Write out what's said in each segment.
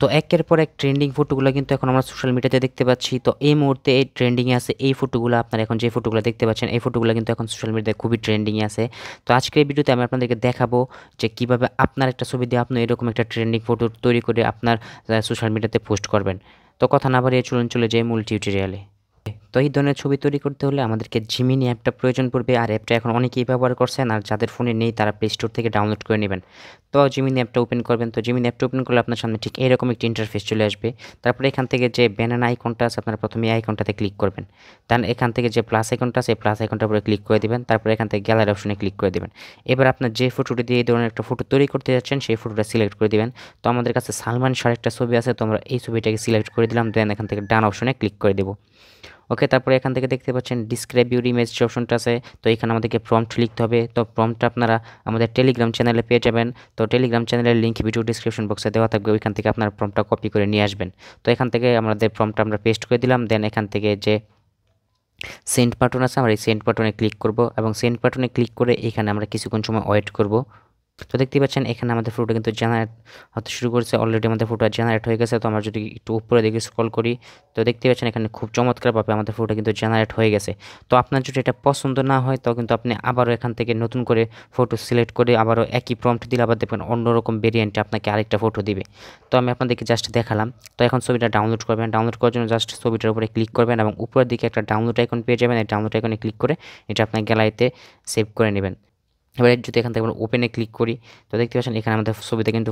তো একের পর এক ট্রেন্ডিং ফটোগুলো কিন্তু এখন আমরা সোশ্যাল মিডিয়াতে দেখতে পাচ্ছি। তো এই মুহূর্তে এই ট্রেন্ডিংয়ে আছে এই ফটোগুলো, আপনারা এখন যে ফটোগুলো দেখতে পাচ্ছেন এই ফটোগুলো কিন্তু এখন সোশ্যাল মিডিয়াতে খুবই ট্রেন্ডিংয়ে আছে। তো আজকের এই ভিডিওতে আমি আপনাদেরকে দেখাবো যে কীভাবে আপনার একটা ছবি দিয়ে আপনি এরকম একটা ট্রেন্ডিং ফটো তৈরি করে আপনার সোশ্যাল মিডিয়াতে পোস্ট করবেন। তো কথা না বাড়িয়ে চলে যাই মূল টিউটোরিয়ালে। তো এই ধরনের ছবি তৈরি করতে হলে আমাদেরকে জিমিনি অ্যাপটা প্রয়োজন পড়বে, আর অ্যাপটা এখন অনেকেই ব্যবহার করছেন, আর যাদের ফোনে নেই তারা প্লে স্টোর থেকে ডাউনলোড করে নেবেন। তো জিমিনি অ্যাপটা ওপেন করবেন। তো জিমিনি অ্যাপটা ওপেন করলে আপনার সামনে ঠিক এরকম একটি ইন্টারফেস চলে আসবে। তারপরে এখান থেকে যে ব্যানানা আইকনটা আছে আপনারা প্রথমে এই আইকনটাতে ক্লিক করবেন। দেন এখান থেকে যে প্লাস আইকনটা আছে এই প্লাস আইকনটার উপরে ক্লিক করে দিবেন। তারপরে এখান থেকে গ্যালারি অপশনে ক্লিক করে দিবেন। এবার আপনার যে ফটোটি দিয়ে এই ধরনের একটা ফটো তৈরি করতে যাচ্ছেন সেই ফটোটা সিলেক্ট করে দিবেন। তো আমাদের কাছে সালমান শাহর একটা ছবি আছে, তো আমরা এই ছবিটাকে সিলেক্ট করে দিলাম। দেন এখান থেকে ডান অপশনে ক্লিক করে দেবো। ওকে, তারপরে এখান থেকে দেখতে পাচ্ছেন ডিসক্রাইব ইউর ইমেজ যে অপশনটা আছে, তো এখানে আমাদেরকে প্রম্পট লিখতে হবে। তো প্রম্পটটা আপনারা আমাদের টেলিগ্রাম চ্যানেলে পেয়ে যাবেন। তো টেলিগ্রাম চ্যানেলের লিঙ্ক ভিডিও ডিসক্রিপশন বক্সে দেওয়া থাকবে, ওইখান থেকে আপনারা প্রম্পটটা কপি করে নিয়ে আসবেন। তো এখান থেকে আমাদের প্রম্পটটা আমরা পেস্ট করে দিলাম। দেন এখান থেকে যে সেন্ড বাটন আছে আমরা এই সেন্ড বাটনে ক্লিক করব, এবং সেন্ড বাটনে ক্লিক করে এখানে আমরা কিছুক্ষণ সময় ওয়েট করব। তো দেখতে পাচ্ছেন এখানে আমাদের ফটোটা কিন্তু জেনারেট হতে শুরু করেছে, অলরেডি আমাদের ফটোটা জেনারেট হয়ে গেছে। তো আমরা যদি একটু উপরে দিকে স্ক্রল করি তো দেখতে পাচ্ছেন এখানে খুব চমৎকারভাবে আমাদের ফটোটা কিন্তু জেনারেট হয়ে গেছে। তো আপনার যদি এটা পছন্দ না হয় তো কিন্তু আপনি আবারও এখান থেকে নতুন করে ফটো সিলেক্ট করে আবারও একই প্রম্পট দিলে আবার দেখবেন অন্যরকম ভেরিয়েন্টে আপনাকে আরেকটা ফটো দিবে। তো আমি আপনাদেরকে জাস্ট দেখালাম। তো এখন ছবিটা ডাউনলোড করবেন। ডাউনলোড করার জন্য জাস্ট ছবিটার উপরে ক্লিক করবেন এবং উপরের দিকে একটা ডাউনলোড আইকন পেয়ে যাবেন। এই ডাউনলোড আইকনে ক্লিক করে এটা আপনার গ্যালারিতে সেভ করে নেবেন। এবার যদি এখান থেকে আমরা ওপেনে ক্লিক করি তো দেখতে পাচ্ছেন এখানে আমাদের ছবিটা কিন্তু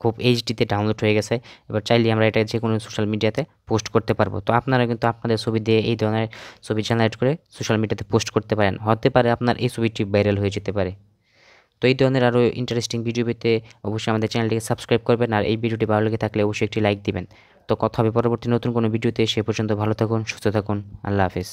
খুব এইচডিতে ডাউনলোড হয়ে গেছে। এবার চাইলে আমরা এটা যে কোনো সোশ্যাল মিডিয়াতে পোস্ট করতে পারবো। তো আপনারা কিন্তু আপনাদের ছবি দিয়ে এই ধরনের ছবি জেনারেট করে সোশ্যাল মিডিয়াতে পোস্ট করতে পারেন। হতে পারে আপনার এই ছবিটি ভাইরাল হয়ে যেতে পারে। তো এই ধরনের আরও ইন্টারেস্টিং ভিডিও পেতে অবশ্যই আমাদের চ্যানেলটিকে সাবস্ক্রাইব করবেন, আর এই ভিডিওটি ভালো লেগে থাকলে অবশ্যই একটি লাইক দিবেন। তো কথা হবে পরবর্তী নতুন কোনো ভিডিওতে, সে পর্যন্ত ভালো থাকুন, সুস্থ থাকুন, আল্লাহ হাফেজ।